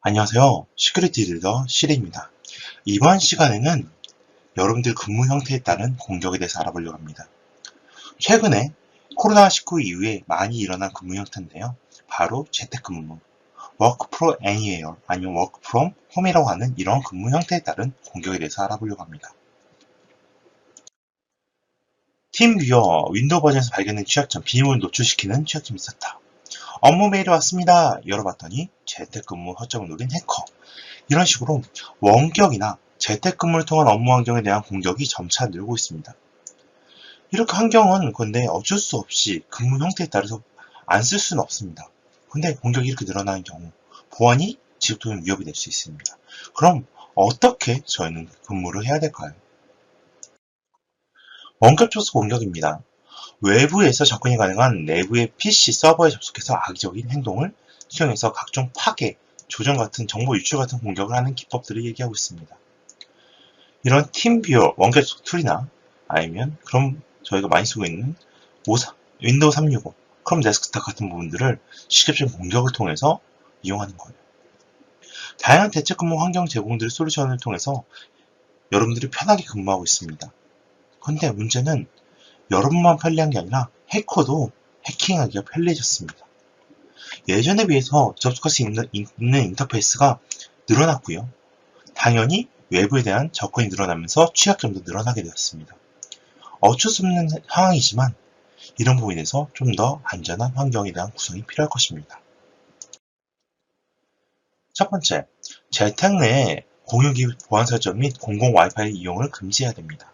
안녕하세요. 시큐리티 리더 시리입니다. 이번 시간에는 여러분들 근무 형태에 따른 공격에 대해서 알아보려고 합니다. 최근에 코로나19 이후에 많이 일어난 근무 형태인데요. 바로 재택근무, Work from Anywhere 아니면 Work from Home이라고 하는 이런 근무 형태에 따른 공격에 대해서 알아보려고 합니다. 팀뷰어 윈도우 버전에서 발견된 취약점, 비밀을 노출시키는 취약점이 있었다. 업무 메일이 왔습니다. 열어봤더니 재택근무 허점을 노린 해커. 이런 식으로 원격이나 재택근무를 통한 업무 환경에 대한 공격이 점차 늘고 있습니다. 이렇게 환경은 근데 어쩔 수 없이 근무 형태에 따라서 안 쓸 수는 없습니다. 근데 공격이 이렇게 늘어나는 경우 보안이 지속적인 위협이 될 수 있습니다. 그럼 어떻게 저희는 근무를 해야 될까요? 원격 접속 공격입니다. 외부에서 접근이 가능한 내부의 PC 서버에 접속해서 악의적인 행동을 수행해서 각종 파괴, 조정 같은 정보 유출 같은 공격을 하는 기법들을 얘기하고 있습니다. 이런 팀뷰어 원격 접속 툴이나 아니면 그럼 저희가 많이 쓰고 있는 윈도우 365, 크롬 데스크탑 같은 부분들을 직접적인 공격을 통해서 이용하는 거예요. 다양한 대체근무 환경 제공들 솔루션을 통해서 여러분들이 편하게 근무하고 있습니다. 그런데 문제는 여러분만 편리한 게 아니라 해커도 해킹하기가 편리해졌습니다. 예전에 비해서 접속할 수 있는 인터페이스가 늘어났고요. 당연히 외부에 대한 접근이 늘어나면서 취약점도 늘어나게 되었습니다. 어쩔 수 없는 상황이지만 이런 부분에 대해서 좀 더 안전한 환경에 대한 구성이 필요할 것입니다. 첫 번째, 재택 내에 공유기 보안 설정 및 공공 와이파이 이용을 금지해야 됩니다.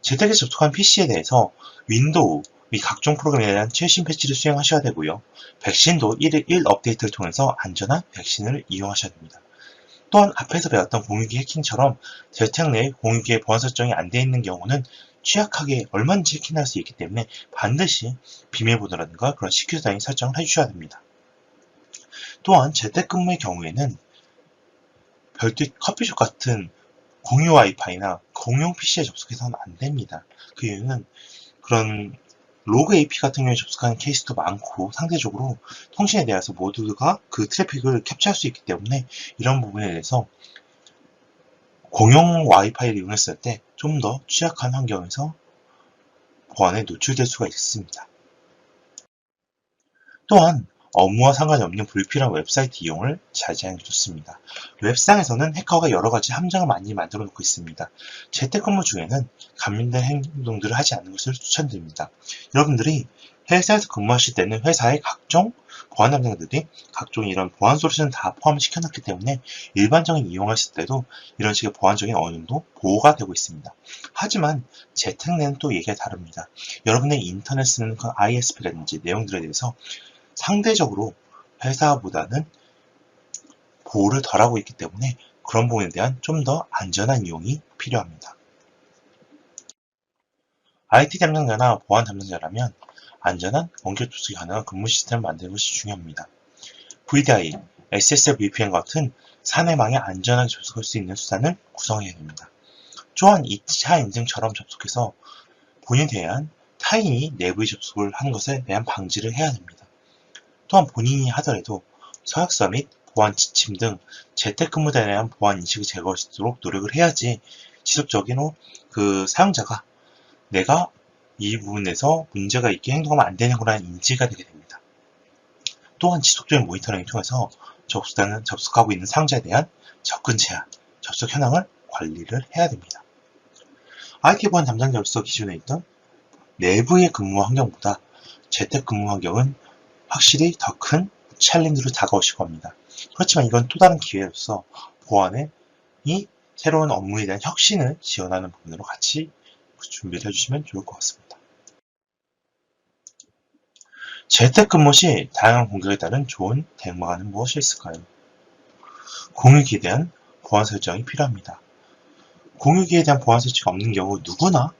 재택에 접속한 PC에 대해서 윈도우 및 각종 프로그램에 대한 최신 패치를 수행하셔야 되고요. 백신도 1일 1 업데이트를 통해서 안전한 백신을 이용하셔야 됩니다. 또한 앞에서 배웠던 공유기 해킹처럼 재택 내에 공유기의 보안 설정이 안 되어 있는 경우는 취약하게 얼마든지 해킹할 수 있기 때문에 반드시 비밀번호라든가 그런 시큐리티 설정을 해주셔야 됩니다. 또한 재택근무의 경우에는 별도의 커피숍 같은 공유 와이파이나 공용 PC에 접속해서는 안 됩니다. 그 이유는 그런 로그 AP 같은 경우에 접속하는 케이스도 많고 상대적으로 통신에 대해서 모두가 그 트래픽을 캡처할 수 있기 때문에 이런 부분에 대해서 공용 와이파이를 이용했을 때 좀 더 취약한 환경에서 보안에 노출될 수가 있습니다. 또한 업무와 상관이 없는 불필요한 웹사이트 이용을 자제하는 게 좋습니다. 웹상에서는 해커가 여러 가지 함정을 많이 만들어 놓고 있습니다. 재택근무 중에는 감염된 행동들을 하지 않는 것을 추천드립니다. 여러분들이 회사에서 근무하실 때는 회사의 각종 보안 담당자들이 각종 이런 보안 솔루션을 다 포함시켜 놨기 때문에 일반적인 이용하실 때도 이런 식의 보안적인 어느 정도 보호가 되고 있습니다. 하지만 재택 내는 또 얘기가 다릅니다. 여러분의 인터넷 쓰는 그 ISP라든지 내용들에 대해서 상대적으로 회사보다는 보호를 덜하고 있기 때문에 그런 부분에 대한 좀 더 안전한 이용이 필요합니다. IT 담당자나 보안 담당자라면 안전한 원격 접속이 가능한 근무 시스템을 만드는 것이 중요합니다. VDI, SSL VPN 같은 사내망에 안전하게 접속할 수 있는 수단을 구성해야 됩니다. 또한 2차 인증처럼 접속해서 본인에 대한 타인이 내부에 접속을 하는 것에 대한 방지를 해야 됩니다. 또한 본인이 하더라도 서약서 및 보안 지침 등 재택근무자에 대한 보안 인식을 제거할 수 있도록 노력을 해야지 지속적으로 그 사용자가 내가 이 부분에서 문제가 있게 행동하면 안 되는구나 인지가 되게 됩니다. 또한 지속적인 모니터링을 통해서 접속하고 있는 사용자에 대한 접근 제한, 접속 현황을 관리를 해야 됩니다. IT 보안 담당자로서 기존에 있던 내부의 근무 환경보다 재택근무 환경은 확실히 더 큰 챌린지로 다가오실 겁니다. 그렇지만 이건 또 다른 기회로서 보안의 새로운 업무에 대한 혁신을 지원하는 부분으로 같이 준비를 해주시면 좋을 것 같습니다. 재택근무 시 다양한 공격에 따른 좋은 대응 방안은 무엇이 있을까요? 공유기에 대한 보안 설정이 필요합니다. 공유기에 대한 보안 설정이 없는 경우 누구나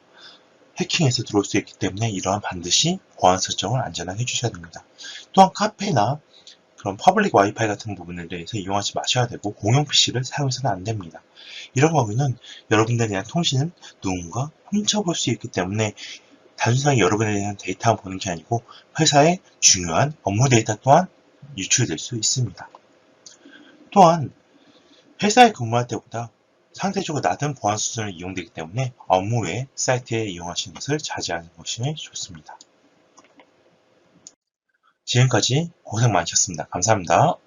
해킹해서 들어올 수 있기 때문에 이러한 반드시 보안 설정을 안전하게 해주셔야 됩니다. 또한 카페나 그런 퍼블릭 와이파이 같은 부분에 대해서 이용하지 마셔야 되고 공용 PC를 사용해서는 안 됩니다. 이런 경우는 여러분들에 대한 통신은 누군가 훔쳐볼 수 있기 때문에 단순하게 여러분에 대한 데이터만 보는 게 아니고 회사의 중요한 업무 데이터 또한 유출될 수 있습니다. 또한 회사에 근무할 때보다 상대적으로 낮은 보안 수준을 이용되기 때문에 업무 외에 사이트에 이용하시는 것을 자제하는 것이 좋습니다. 지금까지 고생 많으셨습니다. 감사합니다.